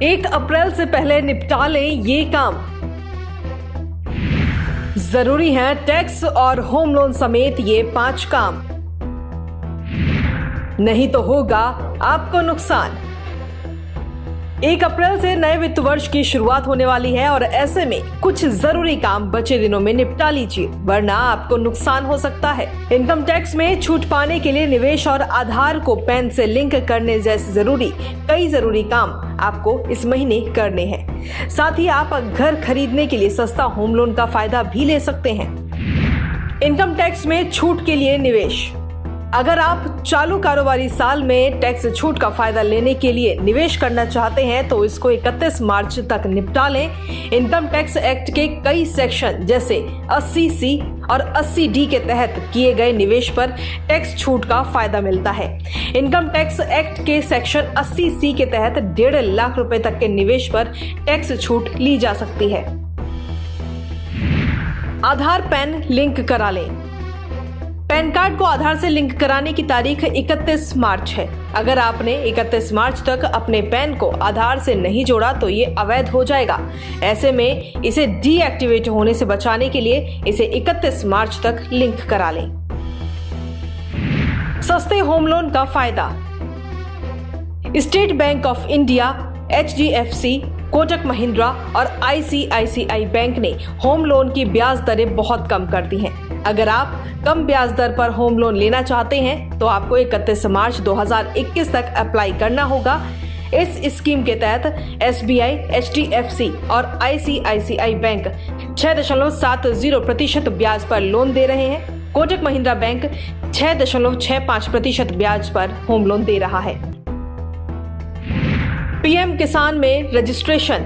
1 अप्रैल से पहले निपटा लें ये काम। जरूरी है टैक्स और होम लोन समेत ये 5 काम, नहीं तो होगा आपको नुकसान। 1 अप्रैल से नए वित्त वर्ष की शुरुआत होने वाली है और ऐसे में कुछ जरूरी काम बचे दिनों में निपटा लीजिए, वरना आपको नुकसान हो सकता है। इनकम टैक्स में छूट पाने के लिए निवेश और आधार को पैन से लिंक करने जैसे कई जरूरी काम आपको इस महीने करने हैं। साथ ही आप घर खरीदने के लिए सस्ता होम लोन का फायदा भी ले सकते हैं। इनकम टैक्स में छूट के लिए निवेश। अगर आप चालू कारोबारी साल में टैक्स छूट का फायदा लेने के लिए निवेश करना चाहते हैं तो इसको 31 मार्च तक निपटा लें। इनकम टैक्स एक्ट के कई सेक्शन जैसे 80C और 80D के तहत किए गए निवेश पर टैक्स छूट का फायदा मिलता है। इनकम टैक्स एक्ट के सेक्शन 80C के तहत 1.5 लाख रुपए तक के निवेश पर टैक्स छूट ली जा सकती है। आधार पैन लिंक करा लें। पैन कार्ड को आधार से लिंक कराने की तारीख 31 मार्च है। अगर आपने 31 मार्च तक अपने पैन को आधार से नहीं जोड़ा तो ये अवैध हो जाएगा। ऐसे में इसे डीएक्टिवेट होने से बचाने के लिए इसे 31 मार्च तक लिंक करा लें। सस्ते होम लोन का फायदा। State bank of India, HDFC, Kotak Mahindra और ICICI बैंक ने होम लोन की ब्याज दरें बहुत कम कर दी हैं। अगर आप कम ब्याज दर पर होम लोन लेना चाहते हैं तो आपको 31 मार्च 2021 तक अप्लाई करना होगा। इस स्कीम के तहत SBI, HDFC और ICICI बैंक 6.70% ब्याज पर लोन दे रहे हैं। कोटक महिंद्रा बैंक 6.65% ब्याज पर होम लोन दे रहा है। PM किसान में रजिस्ट्रेशन।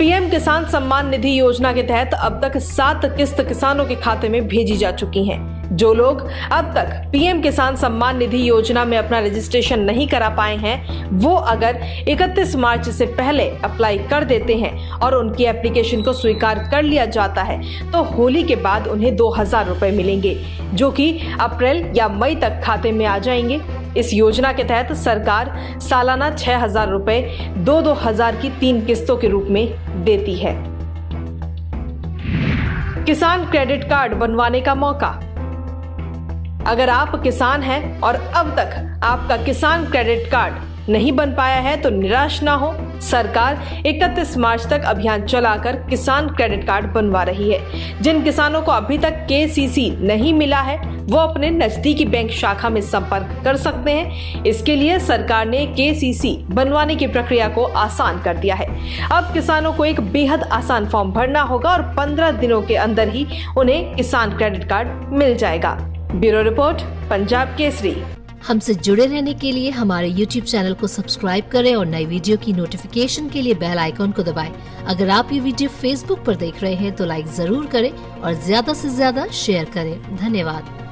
PM किसान सम्मान निधि योजना के तहत अब तक 7 किस्त किसानों के खाते में भेजी जा चुकी हैं। जो लोग अब तक PM किसान सम्मान निधि योजना में अपना रजिस्ट्रेशन नहीं करा पाए हैं, वो अगर 31 मार्च से पहले अप्लाई कर देते हैं और उनकी एप्लीकेशन को स्वीकार कर लिया जाता है तो होली के बाद उन्हें 2000 रुपए मिलेंगे, जो कि अप्रैल या मई तक खाते में आ जाएंगे। इस योजना के तहत सरकार सालाना 6000 रुपए 2-2000 की 3 किस्तों के रूप में देती है। किसान क्रेडिट कार्ड बनवाने का मौका। अगर आप किसान हैं और अब तक आपका किसान क्रेडिट कार्ड नहीं बन पाया है तो निराश ना हो। सरकार 31 मार्च तक अभियान चलाकर किसान क्रेडिट कार्ड बनवा रही है। जिन किसानों को अभी तक KCC नहीं मिला है वो अपने नजदीकी बैंक शाखा में संपर्क कर सकते हैं। इसके लिए सरकार ने KCC बनवाने की प्रक्रिया को आसान कर दिया है। अब किसानों को एक बेहद आसान फॉर्म भरना होगा और 15 दिनों के अंदर ही उन्हें किसान क्रेडिट कार्ड मिल जाएगा। Bureau report, Punjab Kesari. हमसे जुड़े रहने के लिए हमारे YouTube चैनल को सब्सक्राइब करें और नई वीडियो की नोटिफिकेशन के लिए बेल आइकॉन को दबाएं। अगर आप ये वीडियो Facebook पर देख रहे हैं तो लाइक जरूर करें और ज्यादा से ज्यादा शेयर करें। धन्यवाद।